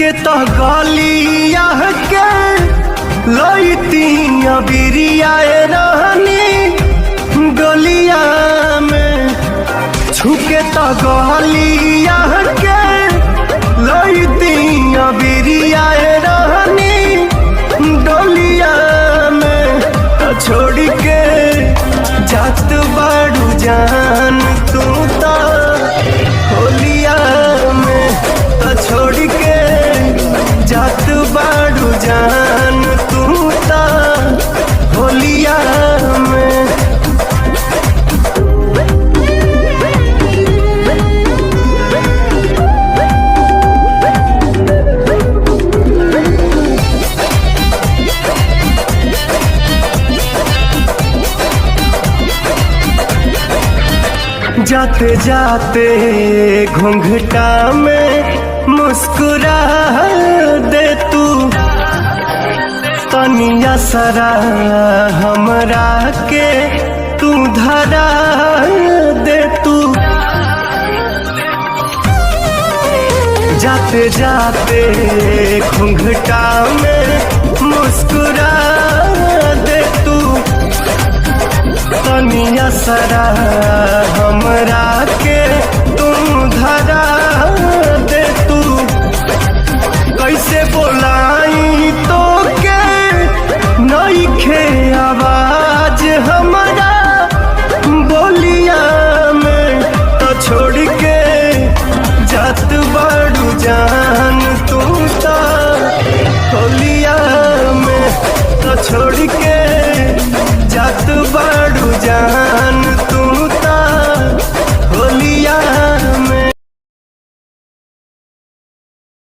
के तो गलिया के लईती बिरिया रहनी डोलिया में छुके तो गलिया के लईती बिरिया रहनी डोलिया में छोड़ के जात बाड़ू जान तू तो होलिया में छोड़ के जात बाड़ू जान तू तो होलिया में। जाते जाते घूंघटा में मुस्कुरा दे तू तनिया सरा हमरा के तू धरा दे तू। जाते जाते घूंघटा में मुस्कुरा दे तू तनिया सरा हमरा के तू धरा दे तू। कैसे बोलाई तो के नइखे आवाज हमरा बोलिया में तो छोड़ के जात बाड़ू जान तू तो होलिया में तो छोड़ के जात बाड़ू जान